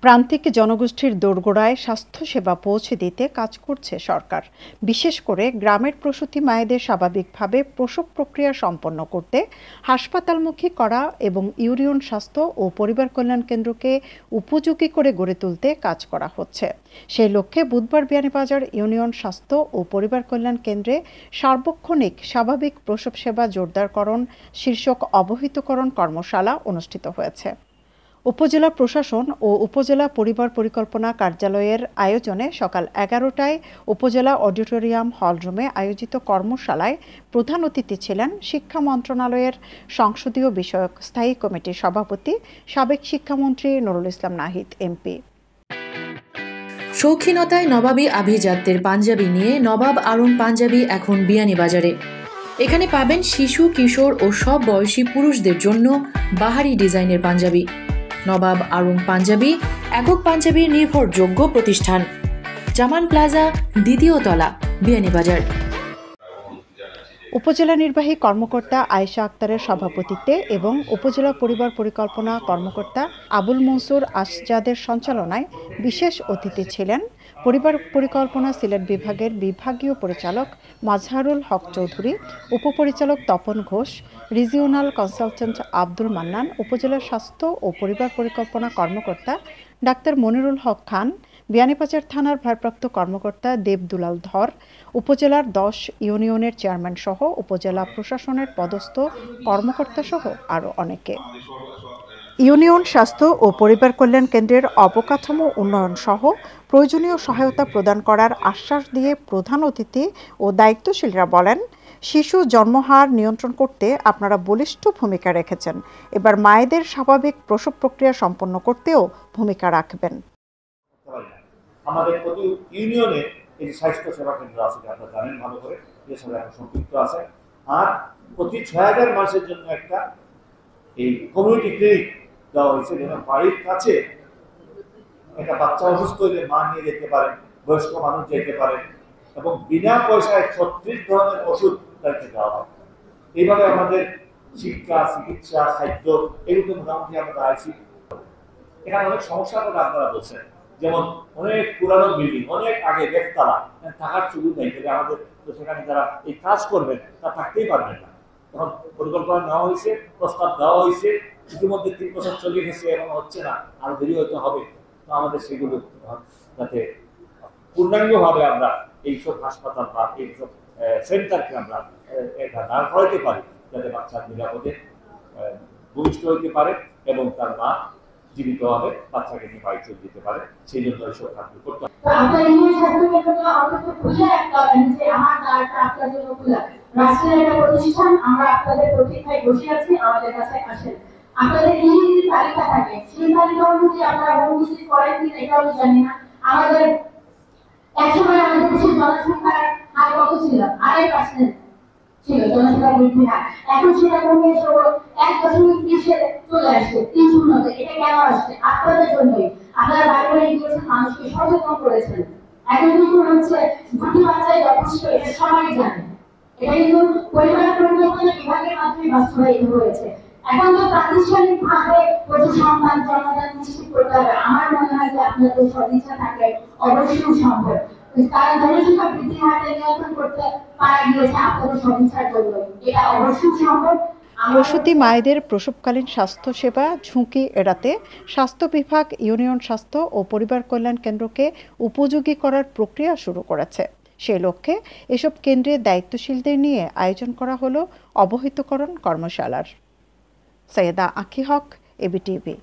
প্রান্তিক জনগোষ্ঠীর দোরগোড়ায় স্বাস্থ্যসেবা পৌঁছে দিতে কাজ করছে সরকার। বিশেষ করে গ্রামের প্রসূতি মায়েদের স্বাভাবিকভাবে প্রসব প্রক্রিয়া সম্পন্ন করতে হাসপাতালমুখী করা এবং ইউনিয়ন স্বাস্থ্য ও পরিবার কল্যাণ কেন্দ্রকে উপযোগী করে গড়ে তুলতে কাজ করা হচ্ছে। সেই লক্ষ্যে বুধবার বিয়ানীবাজার ইউনিয়ন স্বাস্থ্য ও পরিবার কল্যাণ কেন্দ্রে সার্বক্ষণিক স্বাভাবিক প্রসব সেবা জোরদারকরণ শীর্ষক অবহিতকরণ কর্মশালা অনুষ্ঠিত হয়েছে। উপজেলা প্রশাসন ও উপজেলা পরিবার পরিকল্পনা কার্যালয়ের আয়োজনে সকাল 11টায় উপজেলা অডিটোরিয়াম হলরুমে আয়োজিত কর্মশালায় প্রধান অতিথি ছিলেন শিক্ষা মন্ত্রণালয়ের সংসদীয় বিষয়ক স্থায়ী কমিটির সভাপতি সাবেক শিক্ষামন্ত্রী নুরুল ইসলাম নাহিদ এমপি। শৌখিনতায় নবাবী আভিজাত্যের পাঞ্জাবি নিয়ে নবাব আরং পাঞ্জাবি এখন বিয়ানীবাজারে। এখানে পাবেন শিশু, কিশোর ও সব বয়সী পুরুষদের জন্য বাহারি ডিজাইনের পাঞ্জাবি। নবাব আরং পাঞ্জাবি একক পাঞ্জাবির নির্ভরযোগ্য প্রতিষ্ঠান। জামান প্লাজা, 2য় তলা, বিয়ানীবাজার। উপজেলা নির্বাহী কর্মকর্তা আয়েশা আক্তারের সভাপতিত্বে এবং উপজেলা পরিবার পরিকল্পনা কর্মকর্তা আবুল মনসুর আসজাদের সঞ্চালনায় বিশেষ অতিথি ছিলেন পরিবার পরিকল্পনা সিলেট বিভাগের বিভাগীয় পরিচালক মাজহারুল হক চৌধুরী, উপপরিচালক তপন ঘোষ, রিজিওনাল কনসালটেন্ট আব্দুল মান্নান, উপজেলা স্বাস্থ্য ও পরিবার পরিকল্পনা কর্মকর্তা ডাক্তার মনিরুল হক খান, বিয়ানীবাজার থানার ভারপ্রাপ্ত কর্মকর্তা দেবদুলাল ধর, উপজেলার 10 ইউনিয়নের চেয়ারম্যান সহ উপজেলা প্রশাসনের পদস্থ কর্মকর্তা সহ আরও অনেকে। ইউনিয়ন স্বাস্থ্য ও পরিবার কল্যাণ কেন্দ্রের অবকাঠামো উন্নয়ন সহ প্রয়োজনীয় সহায়তা প্রদান করার আশ্বাস দিয়ে প্রধান অতিথি ও দায়িত্বশীলরা বলেন, শিশু জন্মহার নিয়ন্ত্রণ করতে আপনারা বলিষ্ঠ ভূমিকা রেখেছেন। এবার মায়েদের স্বাভাবিক প্রসব প্রক্রিয়া সম্পন্ন করতেও ভূমিকা রাখবেন। আমাদের প্রতি ইউনিয়নে এই স্বাস্থ্য সেবা কেন্দ্র আছে, আপনারা জানেন ভালো করে, এর সাথে এখন সম্পৃক্ত আছে। আর প্রতি 6000 মানুষের জন্য একটা এই কমিউনিটি ক্লিনিক দেওয়া হয়েছে, যেন বাড়ির কাছে একটা বাচ্চা অসুস্থ হলে মা নিয়ে যেতে পারেন, বয়স্ক মানুষ যেতে পারেন এবং বিনা পয়সায় 36 ধরনের ওষুধ তাদেরকে দেওয়া হয়। এইভাবে আমাদের শিক্ষা, চিকিৎসা, খাদ্য এগুলো মোটামুটি আমরা আছি। এখানে অনেক সমস্যার কথা আপনারা বলছেন, যেমন অনেক পুরানো বিল্ডিং, অনেক আগে একতলা, থাকার সুযোগ নেই। তাহলে আমাদের তো সেখানে যারা এই কাজ করবেন তা থাকতেই পারবেন না। তখন পরিকল্পনা নেওয়া হয়েছে, প্রস্তাব দেওয়া হয়েছে, ইতিমধ্যে 3 বছর চলে গেছে, এখন হচ্ছে না, আরো দেরি হয়তো হবে। তো আমাদের সেগুলো যাতে পূর্ণাঙ্গভাবে আমরা এইসব হাসপাতাল বা এইসব সেন্টারকে আমরা দাঁড় করাইতে পারি, যাতে বাচ্চা নিরাপদে ভূমিষ্ঠ হইতে পারে এবং তার মা জীবিতভাবে বাচ্চাকে নিয়ে বাড়ি চলে যেতে পারে। সেই জন্য এইসব কাজগুলো করতে হবে। রাষ্ট্রের একটা প্রতিষ্ঠান, আমরা আপনাদের প্রতীক্ষায় বসে আছি, আমাদের কাছে আসেন। আপনাদের এই যে তালিকা থাকে, সেই তালিকা অনুযায়ী আপনারা অনুমোদিত করেন কিনা এটা আমি জানি না। আমাদের একসময় আমাদের দেশের জনসংখ্যার হার কত ছিল? 2.5% ছিল জনসংখ্যা বৃদ্ধি হার। এখন সেটা কমে এসে 1.20-এ চলে আসছে, 3.0-তে। এটা কেন আসছে? আপনাদের জন্যই। আপনারা বাইরে গিয়েছেন, মানুষকে সচেতন করেছেন। এখন কিন্তু হচ্ছে 2টি বাচ্চাই যথেষ্ট, এটা সবাই জানে। এটা কিন্তু পরিবার পরিকল্পনা বিভাগের মাধ্যমে বাস্তবায়িত হয়েছে। এখন তো প্রাতিষ্ঠানিক ভাবে প্রতি সন্তান জন্মদান নিশ্চিত করতে হবে। আমার মনে হয় যে আপনাদের সদিচ্ছা থাকলে অবশ্যই সম্ভব। কারণ জনসংখ্যা বৃদ্ধি হারকে নিয়ন্ত্রণ করতে পারা গিয়েছে আপনাদের সদিচ্ছার জন্য, এটা অবশ্যই সম্ভব। প্রসূতি মায়েদের প্রসবকালীন স্বাস্থ্য সেবা ঝুঁকি এড়াতে স্বাস্থ্য বিভাগ ইউনিয়ন স্বাস্থ্য ও পরিবার কল্যাণ কেন্দ্রকে উপযোগী করার প্রক্রিয়া শুরু করেছে। সেই লক্ষ্যে এসব কেন্দ্রে দায়িত্বশীলদের নিয়ে আয়োজন করা হলো অবহিতকরণ কর্মশালার। সৈয়দা আঁখি হক, এবিটিভি।